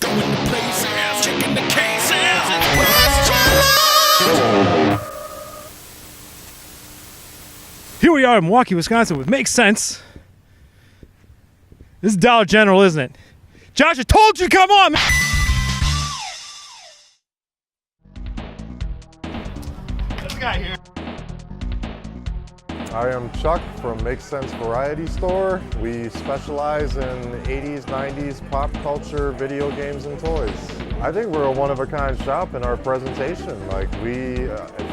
Going to places, checking the cases. It's Challenge! Here we are in Milwaukee, Wisconsin with Makes Sense. This is Dollar General, isn't it? Josh, I told you to come on, man! This guy here. I am Chuck from Makes Sense Variety Store. We specialize in 80s, 90s pop culture, video games, and toys. I think we're a one-of-a-kind shop in our presentation. Like, we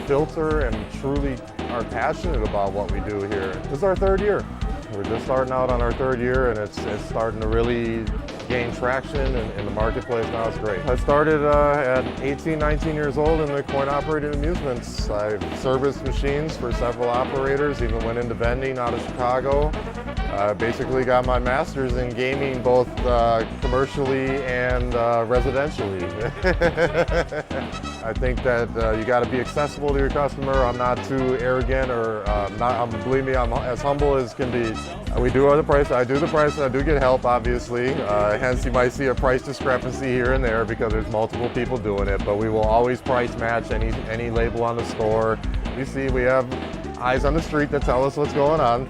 filter and truly are passionate about what we do here. This is our third year. We're just starting out on our third year, and it's starting to really gain traction in the marketplace now. It's great. I started at 18, 19 years old in the coin-operated amusements. I've serviced machines for several operators, even went into vending out of Chicago. Basically got my master's in gaming both commercially and residentially. I think that you got to be accessible to your customer. I'm not too arrogant or believe me, I'm as humble as can be. We do the price. I do the price. I do get help, obviously. Hence, you might see a price discrepancy here and there because there's multiple people doing it. But we will always price match any label on the store. You see, we have eyes on the street that tell us what's going on.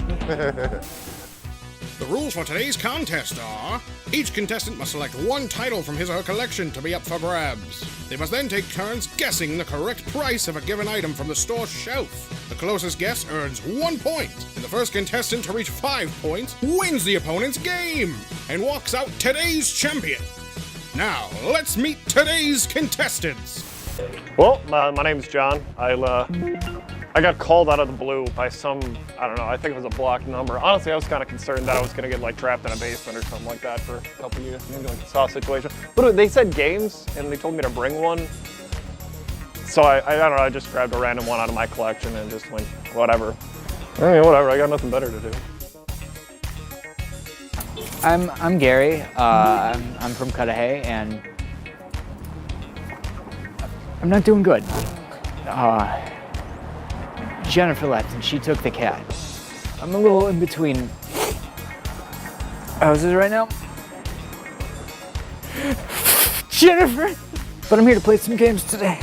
The rules for today's contest are: each contestant must select one title from his or her collection to be up for grabs. They must then take turns guessing the correct price of a given item from the store shelf. The closest guess earns 1 point, and the first contestant to reach 5 points wins the opponent's game and walks out today's champion. Now, let's meet today's contestants. Well, my name's John. I got called out of the blue by some, I don't know, I think it was a blocked number. Honestly, I was kind of concerned that I was going to get like trapped in a basement or something like that for a couple of years, maybe like a saw situation. But they said games, and they told me to bring one. So I don't know, I just grabbed a random one out of my collection and just went, whatever. I mean, whatever, I got nothing better to do. I'm Gary. I'm from Cudahy, and I'm not doing good. Jennifer left and she took the cat. I'm a little in between houses right now. Jennifer! But I'm here to play some games today.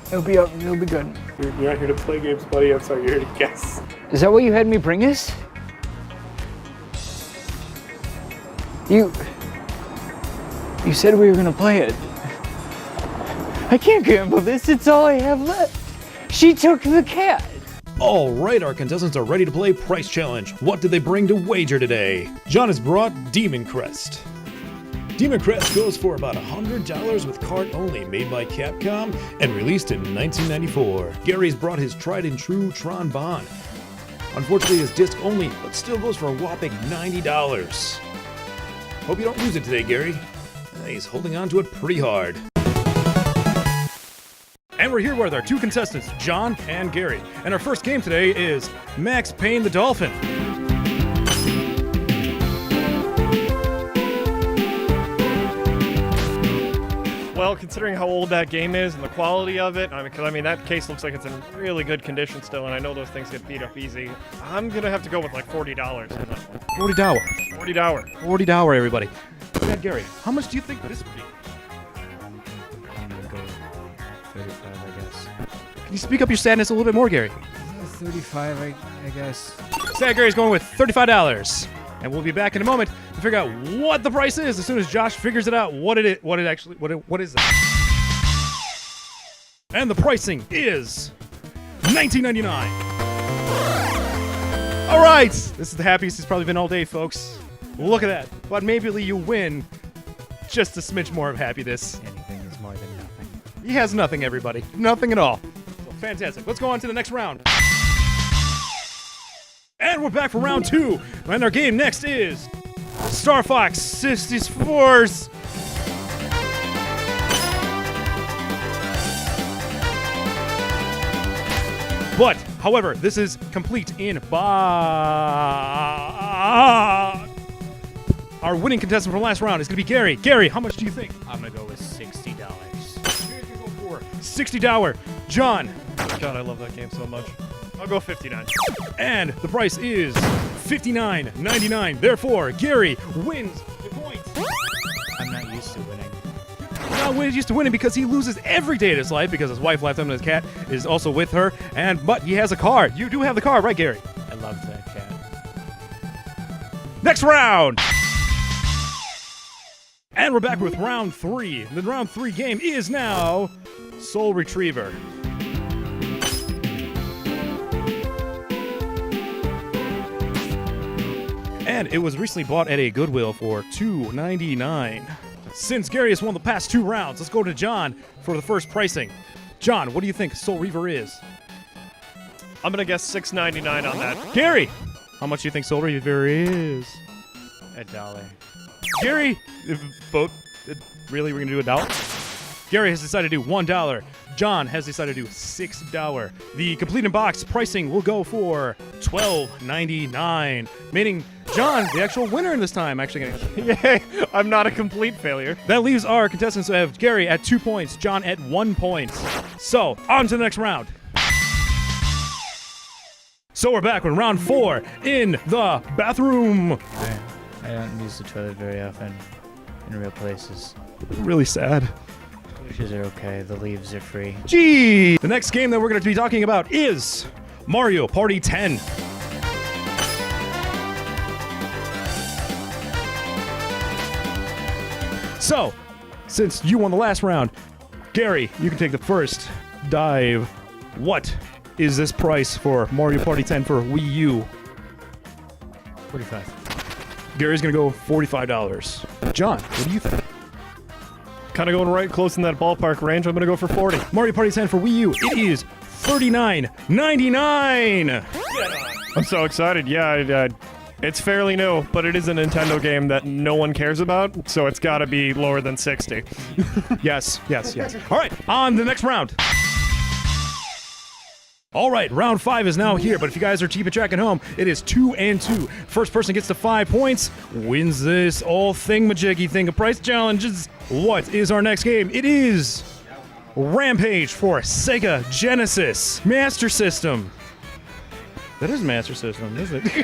It'll be good. You're not here to play games, buddy. I'm sorry, you're here to guess. Is that what you had me bring us? You said we were gonna play it. I can't gamble this, it's all I have left. She took the cat. All right, our contestants are ready to play Price Challenge. What did they bring to wager today? John has brought Demon Crest. Demon Crest goes for about $100 with card only, made by Capcom and released in 1994. Gary's brought his tried and true Tronne Bonne. Unfortunately, it's disc only, but still goes for a whopping $90. Hope you don't lose it today, Gary. He's holding on to it pretty hard. And we're here with our two contestants, John and Gary. And our first game today is Max Payne the Dolphin. Well, considering how old that game is and the quality of it, because I mean that case looks like it's in really good condition still, and I know those things get beat up easy. I'm gonna have to go with like $40 for that one. $40. $40. $40, everybody. Yeah, Gary, how much do you think this would be? I'm gonna go 35, I guess. Can you speak up your sadness a little bit more, Gary? 35, I guess. Sad Gary's going with $35. And we'll be back in a moment to figure out what the price is as soon as Josh figures it out. What is that? And the pricing is $19.99. All right, this is the happiest it's probably been all day, folks. Look at that. But maybe you win just a smidge more of happiness. Anything is more than nothing. He has nothing, everybody. Nothing at all. So, fantastic. Let's go on to the next round. And we're back for round 2. And our game next is Star Fox 64's But, however, this is complete in our winning contestant from last round is going to be Gary. Gary, how much do you think? I'm gonna go with $60. Gary's going to go for $60. John. God, I love that game so much. I'll go 59. And the price is $59.99. Therefore, Gary wins the points. I'm not used to winning. not used to winning because he loses every day of his life because his wife left him and his cat is also with her. But he has a car. You do have the car, right, Gary? I love that cat. Next round! And we're back with round 3. The round 3 game is now Soul Retriever. And it was recently bought at a Goodwill for $2.99. Since Gary has won the past 2 rounds, let's go to John for the first pricing. John, what do you think Soul Reaver is? I'm gonna guess $6.99 on that. Gary, how much do you think Soul Reaver is? $1. Gary, vote. Really, we're gonna do $1? Gary has decided to do $1. John has decided to do $6. The complete in box pricing will go for $12.99, meaning John, the actual winner this time, actually getting. Yay! I'm not a complete failure. That leaves our contestants to have Gary at 2 points, John at 1 point. So, on to the next round. So we're back with round 4 in the bathroom. I don't use the toilet very often in real places. Really sad. Dishes are okay. The leaves are free. Gee! The next game that we're going to be talking about is Mario Party 10. So, since you won the last round, Gary, you can take the first dive. What is this price for Mario Party 10 for Wii U? 45. Gary's going to go $45. John, what do you think? Kind of going right close in that ballpark range. I'm gonna go for 40. Mario Party 10 for Wii U, it is $39.99. I'm so excited. Yeah, it's fairly new, but it is a Nintendo game that no one cares about, so it's got to be lower than 60. Yes. All right, on the next round. All right, round 5 is now here, but if you guys are keeping track at home, it is 2-2. First person gets to 5 points, wins this all thingamajiggy thing of price challenges. What is our next game? It is Rampage for Sega Genesis Master System. That is Master System, isn't it?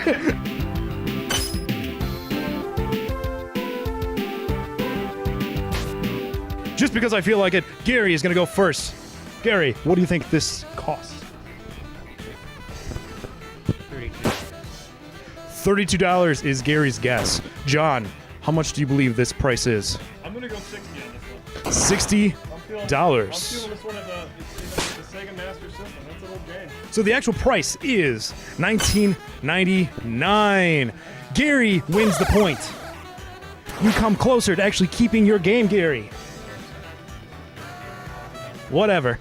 Just because I feel like it, Gary is going to go first. Gary, what do you think this costs? $32 is Gary's guess. John, how much do you believe this price is? I'm gonna go 60 on this one. $60. I'm feeling this one as the Sega Master System. That's an old game. So the actual price is $19.99. Gary wins the point. You come closer to actually keeping your game, Gary. Whatever.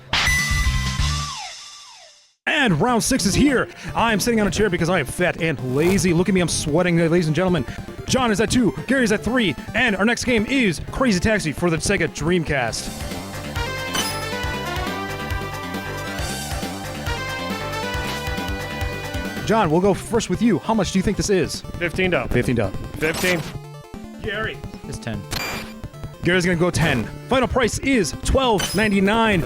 And round 6 is here. I'm sitting on a chair because I am fat and lazy. Look at me, I'm sweating, ladies and gentlemen. John is at 2, Gary's at 3, and our next game is Crazy Taxi for the Sega Dreamcast. John, we'll go first with you. How much do you think this is? $15. $15. 15. Gary. It's 10. Gary's gonna go 10. Final price is $12.99.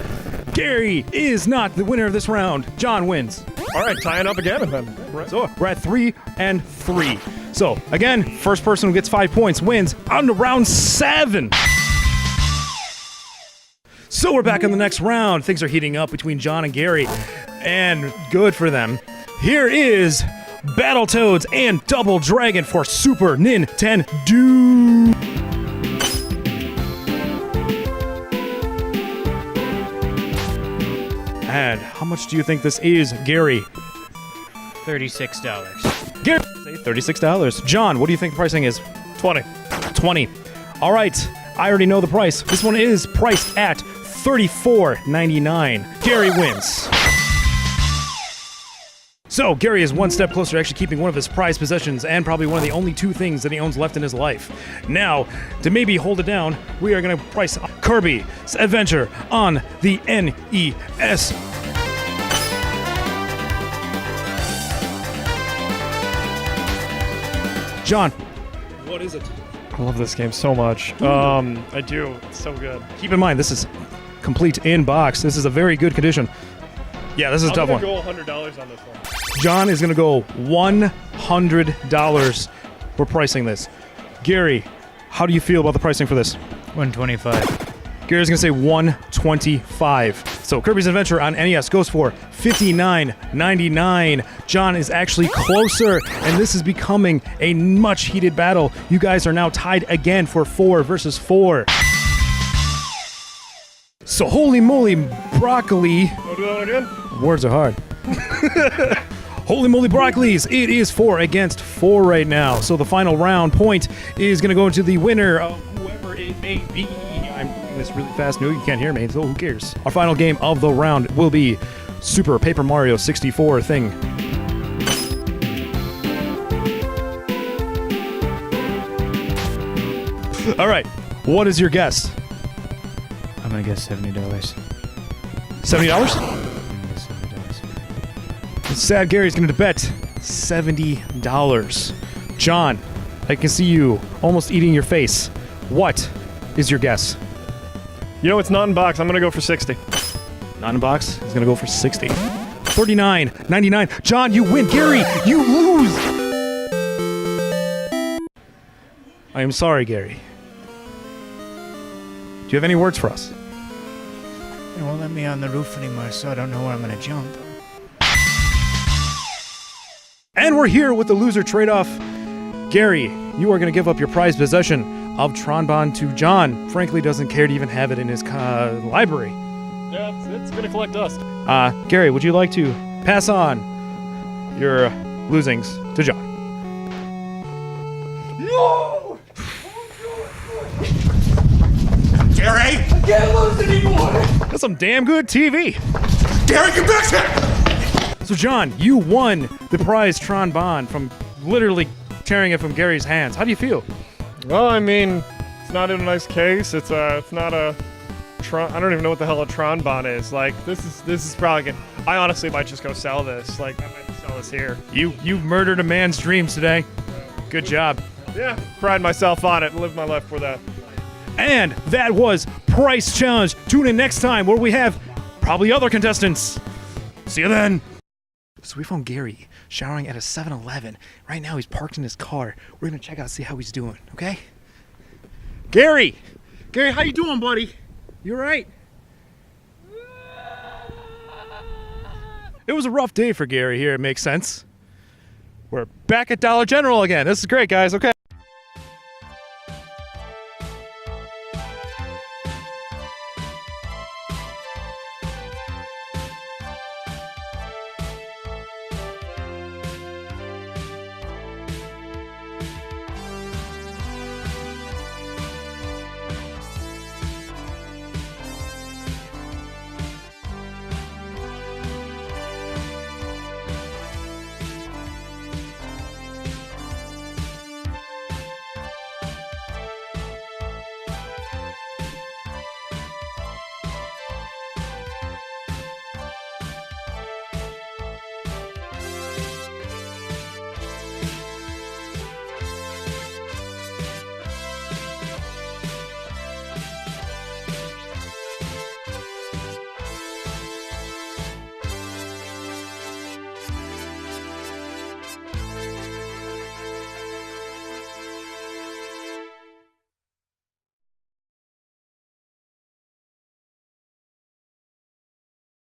Gary is not the winner of this round. John wins. All right, tying up again then. So we're at 3-3. So again, first person who gets 5 points wins on to round 7. So we're back in the next round. Things are heating up between John and Gary, and good for them. Here is Battletoads and Double Dragon for Super Nintendo. And how much do you think this is, Gary? $36. Gary, say $36. John, what do you think the pricing is? 20. 20. All right, I already know the price. This one is priced at $34.99. Gary wins. So, Gary is one step closer to actually keeping one of his prized possessions and probably one of the only 2 things that he owns left in his life. Now, to maybe hold it down, we are going to price Kirby's Adventure on the NES. John, what is it? I love this game so much. I do. It's so good. Keep in mind, this is complete in box. This is a very good condition. Yeah, this is a tough one. I'm going to go $100 on this one. John is going to go $100 for pricing this. Gary, how do you feel about the pricing for this? $125. Gary's gonna say 125. So Kirby's Adventure on NES goes for $59.99. John is actually closer, and this is becoming a much heated battle. You guys are now tied again for 4 versus 4. So holy moly, broccoli. I'll do that one again. Words are hard. Holy moly, broccolis! It is 4 against 4 right now. So the final round point is going to go to the winner of whoever it may be. I'm doing this really fast. No, you can't hear me, so who cares? Our final game of the round will be Super Paper Mario 64 thing. All right, what is your guess? I'm gonna guess $70. $70? Sad Gary's going to bet $70. John, I can see you almost eating your face. What is your guess? You know, it's not in box. I'm going to go for 60. Not in box. He's going to go for 60. $39.99. John, you win. Gary, you lose. I am sorry, Gary. Do you have any words for us? They won't let me on the roof anymore, so I don't know where I'm gonna jump. And we're here with the loser trade-off. Gary, you are going to give up your prized possession of Tronne Bonne to John. Frankly, doesn't care to even have it in his library. Yeah, it's going to collect dust. Gary, would you like to pass on your losings to John? No! Gary! I can't lose anymore! That's some damn good TV. Gary, get back here! So, John, you won the prize Tronne Bonne from literally tearing it from Gary's hands. How do you feel? Well, I mean, it's not in a nice case. It's not a I don't even know what the hell a Tronne Bonne is. Like, this is probably good. I honestly might just go sell this. Like, I might sell this here. You murdered a man's dreams today. Good job. Yeah, pride myself on it and live my life for that. And that was Price Challenge. Tune in next time where we have probably other contestants. See you then. So we found Gary showering at a 7-Eleven. Right now he's parked in his car. We're gonna check out, see how he's doing, okay? Gary! Gary, how you doing, buddy? You alright? It was a rough day for Gary here, it makes sense. We're back at Dollar General again. This is great, guys, okay?